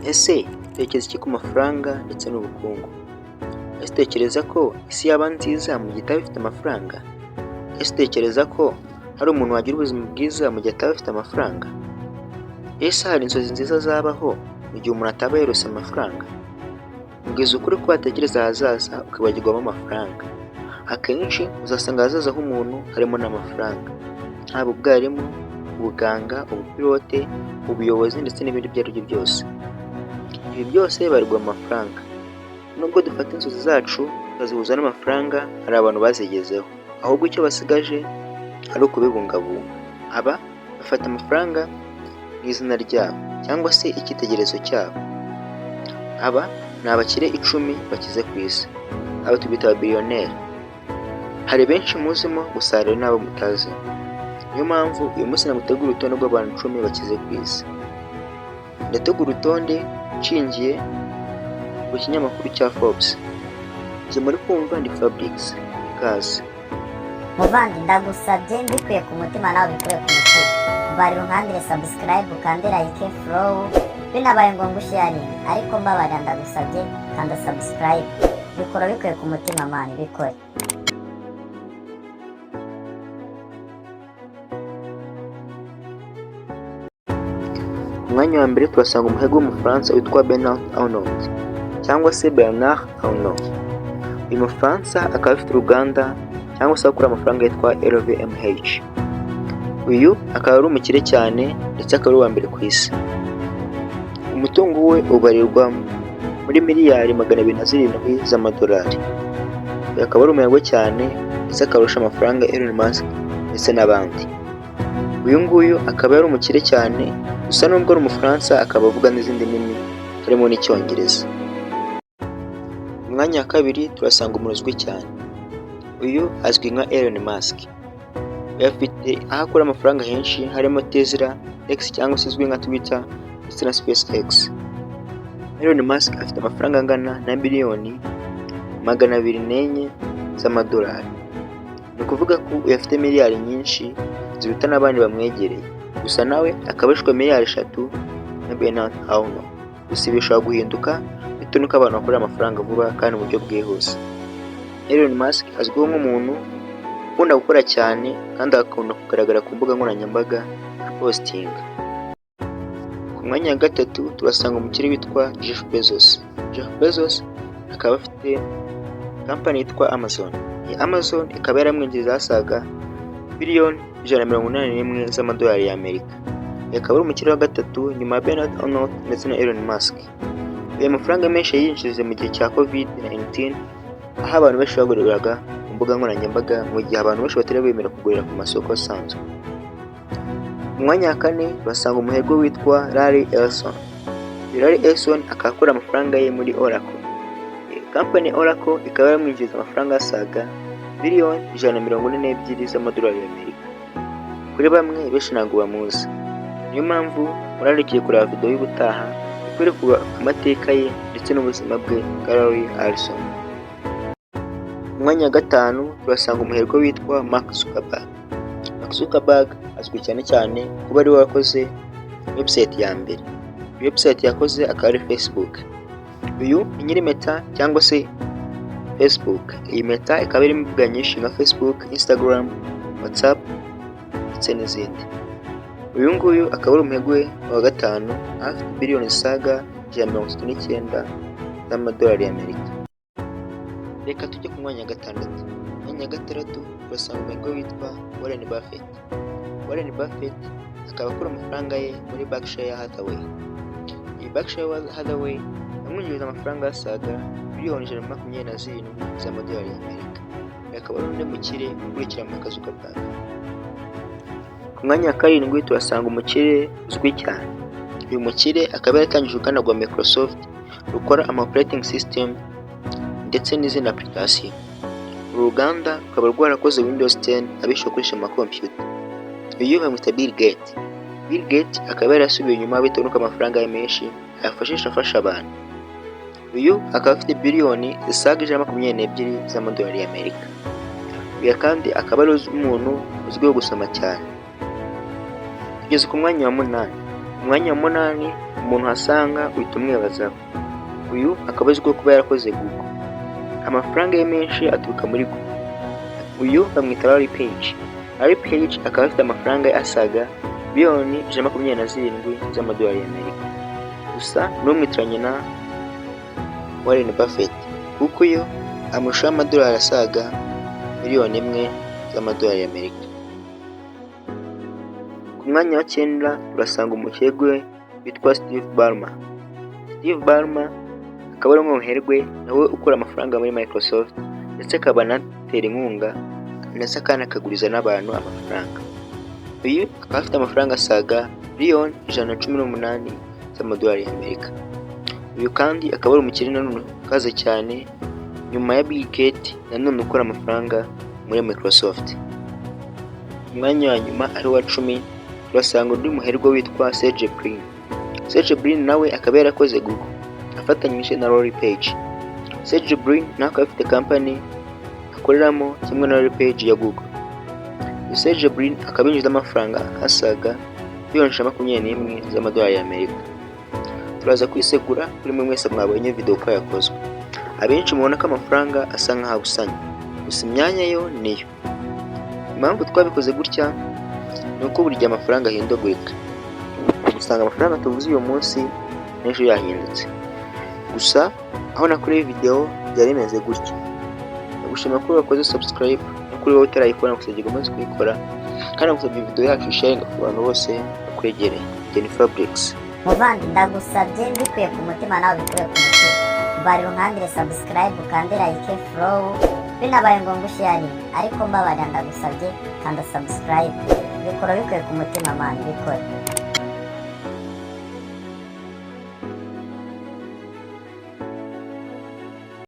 Ese utekereza iki ku mafaranga ndetse n'ubukungu? Ese utekereza ko isi yaba nziza mu gihe itaba ifite amafaranga? Ese utekereza ko hari umuntu wagira ubuzima bwiza mu gihe ataba afite amafaranga? Ese hari inzozi nziza zabaho mu gihe umuntu ataba yarose amafaranga? Mbwiza ukuri ko watekereza ahazaza ukibagirwamo amafaranga. Akenshi uzasanga ahazaza h'umuntu harimo n'amafaranga, haba ubwarimu, ubuganga, ubupilote, ubuyobozi ndetse n'ibindi ibyo ari byo byose. Ibi byose bibarirwa mu mafaranga. Nubwo dufata inzozi zacu tukazihuza n'amafaranga, hari abantu bazigezeho, ahubwo icyo basigaje ari ukubibungabunga. Aba bafata amafaranga nk'izina ryabo cyangwa se icyitegererezo cyabo. Aba ni abakire 10 bakize ku isi. Aba tubita ababiliyoneri. Hari benshi muzimo, gusa hari n'abo mutazi. Niyo mpamvu uyu munsi nagutegura urutonde rw'abantu 10 bakize ku isi. Ndategura urutonde nshingiye ku kinyamakuru cya Forbes. Izi muri kumva ndi Fabrix. Kaze. Muvandi, ndagusabye mbikuye ku mutima nawe bikuye ku mutima. Mbarira unkandire subscribe, ukande like, follow, binabaye ngombwa usharing. Ariko mbabarira ndagusabye kanda subscribe. Bikora bikuye ku mutima mani, bikore. Ku mwanya wa mbere turasanga umuherwe w'umufaransa witwa Bernard Arnault cyangwa se Bernard Arnault. Uyu mufaransa akaba afite uruganda cyangwa se akora amafaranga yitwa LVMH. Uyu akaba ari umukire cyane ndetse akaba ari uwa mbere ku isi. Umutungo we ubarirwa muri miliyari 207 z'amadolari. Uyu akaba ari umuherwe cyane ndetse akarusha amafaranga Elon Musk ndetse n'abandi. Uyu nguyu akaba ari umukire cyane, gusa nubwo ari umufaransa akaba avuga n'izindi ndimi harimo n'icyongereza. Mu mwanya wa kabiri turasanga umuntu uzwi cyane. Uyu azwi nka Elon Musk. Uyu afite aho akura amafaranga henshi harimo Tesla, X cyangwa se izwi nka Twitter ndetse na SpaceX. Elon Musk afite amafaranga angana na miliyoni 204 z'amadolari. Ni ukuvuga ko uyu afite miliyari nyinshi ziruta n'abandi bamwegereye. Gusa nawe akaba ashwa miliyari 3 na Bernard Arnault. Gusa bishobora guhinduka bitewe n'uko abantu bakorera amafaranga vuba kandi mu buryo bwihuse. Elon Musk azwiho nk'umuntu ukunda gukora cyane kandi akunda kugaragara ku mbuga nkoranyambaga na posting. Ku mwanya wa gatatu turasanga umukire witwa Jeff Bezos. Jeff Bezos akaba afite kampani yitwa Amazon. Iyi Amazon ikaba yaramwinjiriza asaga biliyoni 181 z'amadolari y'Amerika. Akaba ari umukire wa gatatu nyuma ya Bernard Arnault ndetse na Elon Musk. Aya mafaranga menshi yinjije mu gihe cya COVID-19, aho abantu benshi baguriraga ku mbuga nkoranyambaga mu gihe abantu benshi batari bemera kugurira ku masoko asanzwe. Mu mwanya wa kane basanga umuherwe witwa Larry Ellison. Larry Ellison akaba akora amafaranga ye muri Oracle. Kampani Oracle ikaba yaramwinjiriza amafaranga asaga biliyoni 142 z'amadolari y'Amerika. Kuri bamwe benshi ntabwo bamuzi. Niyo mpamvu murarikiye kureba video y'ubutaha ikwerekwa amateka ye ndetse n'ubuzima bwe bwa Larry Ellison. Mu mwanya wa gatanu turasanga umuherwe witwa Mark Zuckerberg. Mark Zuckerberg azwi cyane cyane kuba ari we wakoze website ya mbere. Website yakoze akaba ari Facebook. Uyu ni nyiri Meta cyangwa se Facebook. Iyi Meta ikaba irimo imbuga nyinshi nka Facebook, Instagram, WhatsApp ndetse n'izindi. Uyu nguyu akaba ari umuherwe wa gatanu afite biliyoni zisaga 169 z'amadolari y'Amerika. Reka tujye ku mwanya wa gatandatu. Mwanya wa gatandatu turasanga umuherwe witwa Warren Buffett. Warren Buffett akaba akora amafaranga ye muri Berkshire Hathaway. Iyi Berkshire Hathaway yamwinjiriza amafaranga asaga biliyoni 127 z'amadolari y'Amerika. Akaba ari undi mukire ukurikira Mark Zuckerberg. Ku mwanya wa karindwi turasanga umukire uzwi cyane. Uyu mukire akaba yaratangije uruganda rwa Microsoft rukora ama operating system ndetse n'izindi application. Uru ruganda rukaba rwarakoze Windows 10 abishokoresha amakompiyuta. Uyu bamwita Bill Gates. Bill Gates akaba yarasubiye inyuma bitewe n'uko amafaranga ye menshi ayafashisha afasha abantu. Uyu akaba afite biliyoni zisaga 122 z'amadolari y'Amerika. Uyu kandi akaba ari umuntu uzwiho gusoma cyane. Tugeze ku mwanya wa 8. Umwanya wa 8 umuntu uhasanga uhita umwibazaho. Uyu akaba azwiho kuba yarakoze Google. Amafaranga ye menshi aturuka muri Google. Uyu bamwita Larry Page. Larry Page akaba afite amafaranga asaga miliyoni 127 z'amadolari y'Amerika. Gusa n'umwitiranye na Warren Buffett kuko yo amurusha amadolari asaga miliyoni 1 z'amadolari y'Amerika. Ku mwanya wa 9 turasanga umuherwe witwa Steve Ballmer. Steve Ballmer akaba ari umuherwe nawe ukora amafaranga muri Microsoft ndetse akaba anatera inkunga ndetse akanakaguriza n'abantu amafaranga. Uyu akaba afite amafaranga asaga miliyoni 118 z'amadolari y'Amerika. Uyu kandi akaba ari umukire nanone ukaze cyane nyuma ya Bill Gates nanone ukora amafaranga muri Microsoft. Umwanya wa nyuma ari wa 10 turasanga undi muherwe witwa Sergey Brin. Sergey Brin nawe akaba yarakoze Google afatanyije na Larry Page. Sergey Brin nawe akaba afite company akoreramo kimwe na Larry Page ya Google. Sergey Brin akaba yinjiza amafaranga asaga miliyoni 21 z'amadolari y'Amerika. Turaza kwisegura kuri mwe mwese mwabonye video ko yakozwe. Abenshi mubona ko amafaranga asa nk'ahabusanya, gusa imyanya yo niyo. Impamvu twabikoze gutya nuko buri gihe amafaranga ahindagurika. Usanga amafaranga tuvuze uyu munsi n'ejo yahindutse. Gusa aho nakoreye video byari bimeze gutya. Nagushimira ko wakoze subscribe no kuri wowe utarayikora gusabye umaze kuyikora kandi gusabye video yacu sharing ku bantu bose bakwegereye. Jennifer Briggs. Muvandi ndagusabye mbikuye ku mutima nawe bikuye ku mutima. Bari unkandire subscribe kandi like follow binabaye ngo ngushare ariko mbabarira ndagusabye kandi subscribe bikora bikuye ku mutima man bikora.